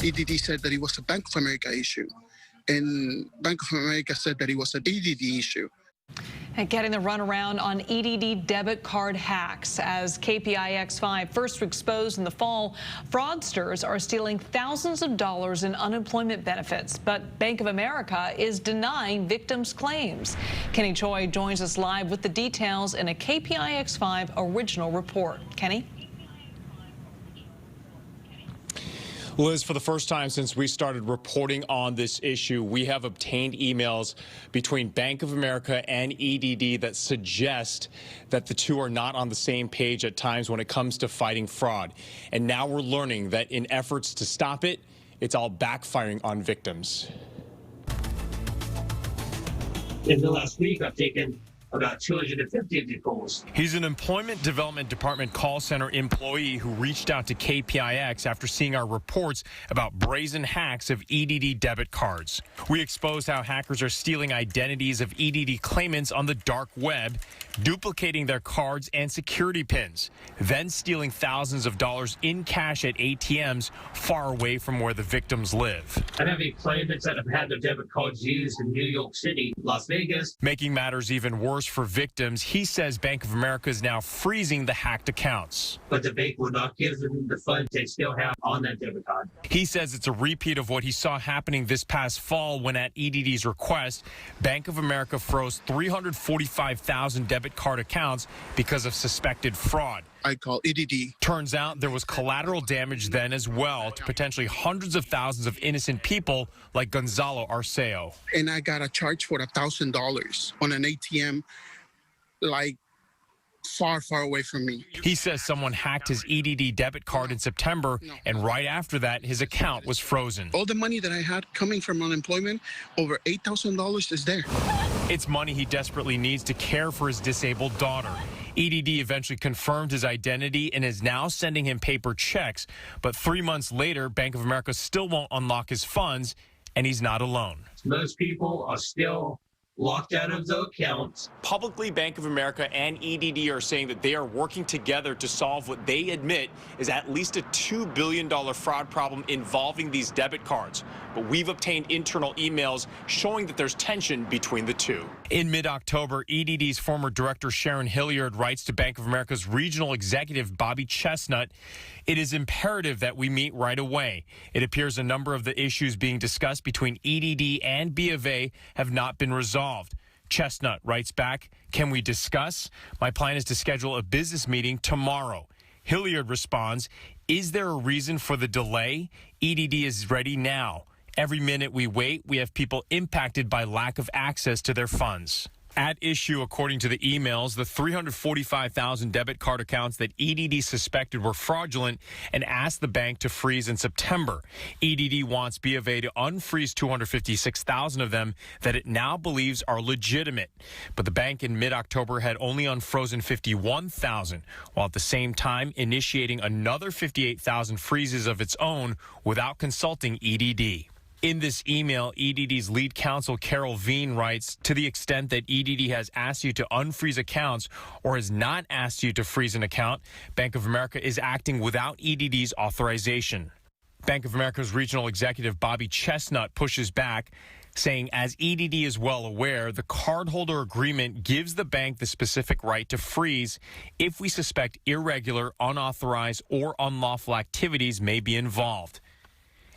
EDD said that it was a Bank of America issue, and Bank of America said that it was an EDD issue. And getting the runaround on EDD debit card hacks. As KPIX 5 first exposed in the fall, fraudsters are stealing thousands of dollars in unemployment benefits. But Bank of America is denying victims' claims. Kenny Choi joins us live with the details in a KPIX 5 original report. Kenny? Liz, for the first time since we started reporting on this issue, we have obtained emails between Bank of America and EDD that suggest that the two are not on the same page at times when it comes to fighting fraud. And now we're learning that in efforts to stop it, it's all backfiring on victims. In the last week, I've taken about 250 of these calls. He's an Employment Development Department call center employee who reached out to KPIX after seeing our reports about brazen hacks of EDD debit cards. We exposed how hackers are stealing identities of EDD claimants on the dark web, duplicating their cards and security pins, then stealing thousands of dollars in cash at ATMs far away from where the victims live. I'm having claimants that have had their debit cards used in New York City, Las Vegas. Making matters even worse for victims, he says Bank of America is now freezing the hacked accounts. But the bank will not give them the funds they still have on that debit card. He says it's a repeat of what he saw happening this past fall when, at EDD's request, Bank of America froze 345,000 debit card accounts because of suspected fraud. I call EDD. Turns out there was collateral damage then as well to potentially hundreds of thousands of innocent people like Gonzalo Arceo. And I got a charge for $1,000 on an ATM, like far away from me. He says someone hacked his EDD debit card in September, and right after that, his account was frozen. All the money that I had coming from unemployment, over $8,000 is there. It's money he desperately needs to care for his disabled daughter. EDD eventually confirmed his identity and is now sending him paper checks. But 3 months later, Bank of America still won't unlock his funds, and he's not alone. Most people are still locked out of the accounts. Publicly, Bank of America and EDD are saying that they are working together to solve what they admit is at least a $2 billion fraud problem involving these debit cards. But we've obtained internal emails showing that there's tension between the two. In mid-October, EDD's former director Sharon Hilliard writes to Bank of America's regional executive Bobby Chestnut, "It is imperative that we meet right away. It appears a number of the issues being discussed between EDD and B of A have not been resolved." Chestnut writes back, "Can we discuss? My plan is to schedule a business meeting tomorrow." Hilliard responds, "Is there a reason for the delay? EDD is ready now. Every minute we wait, we have people impacted by lack of access to their funds." At issue, according to the emails, the 345,000 debit card accounts that EDD suspected were fraudulent and asked the bank to freeze in September. EDD wants B of A to unfreeze 256,000 of them that it now believes are legitimate. But the bank in mid-October had only unfrozen 51,000, while at the same time initiating another 58,000 freezes of its own without consulting EDD. In this email, EDD's lead counsel, Carol Veen, writes, "To the extent that EDD has asked you to unfreeze accounts or has not asked you to freeze an account, Bank of America is acting without EDD's authorization." Bank of America's regional executive, Bobby Chestnut, pushes back, saying, as EDD is well aware, the cardholder agreement gives the bank the specific right to freeze if we suspect irregular, unauthorized, or unlawful activities may be involved.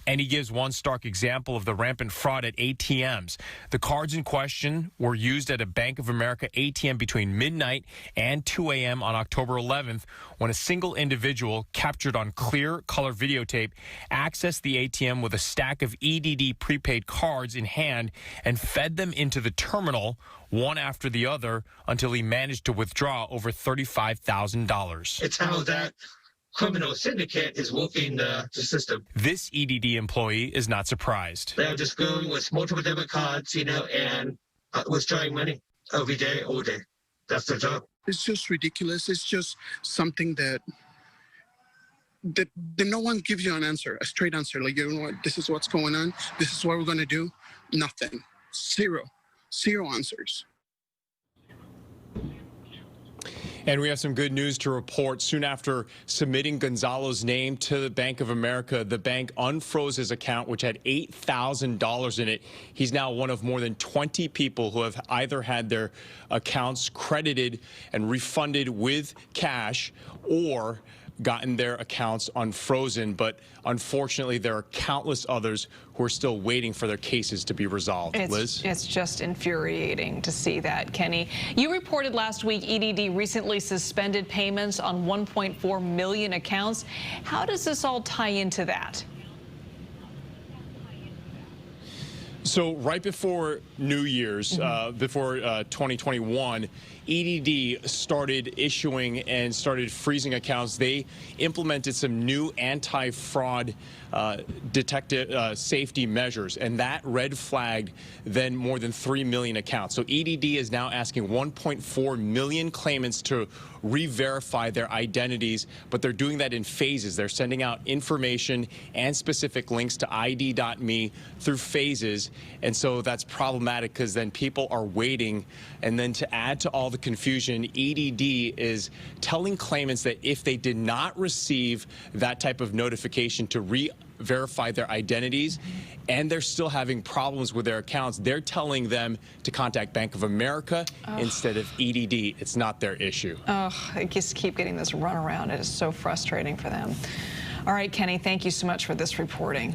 And he gives one stark example of the rampant fraud at ATMs. The cards in question were used at a Bank of America ATM between midnight and 2 a.m. on October 11th when a single individual, captured on clear color videotape, accessed the ATM with a stack of EDD prepaid cards in hand and fed them into the terminal, one after the other, until he managed to withdraw over $35,000. It's how that criminal syndicate is working the system. This EDD employee is not surprised. They're just going with multiple debit cards, and withdrawing money every day, all day. That's their job. It's just ridiculous. It's just something that no one gives you an answer, a straight answer. Like, you know what, this is what's going on. This is what we're going to do. Nothing. Zero answers. And we have some good news to report. Soon after submitting Gonzalo's name to the Bank of America, the bank unfroze his account, which had $8,000 in it. He's now one of more than 20 people who have either had their accounts credited and refunded with cash or gotten their accounts unfrozen. But unfortunately, there are countless others who are still waiting for their cases to be resolved. Liz? It's just infuriating to see that, Kenny. You reported last week EDD recently suspended payments on 1.4 million accounts. How does this all tie into that? So right before New Year's, before 2021, EDD started issuing and started freezing accounts. They implemented some new anti-fraud safety measures, and that red flagged then more than 3 million accounts. So EDD is now asking 1.4 million claimants to re-verify their identities, but they're doing that in phases. They're sending out information and specific links to ID.me through phases, and so that's problematic because then people are waiting. And then to add to all the confusion, EDD is telling claimants that if they did not receive that type of notification to re-verify their identities and they're still having problems with their accounts, they're telling them to contact Bank of America instead of EDD. It's not their issue. I just keep getting this runaround. It is so frustrating for them. All right, Kenny, thank you so much for this reporting.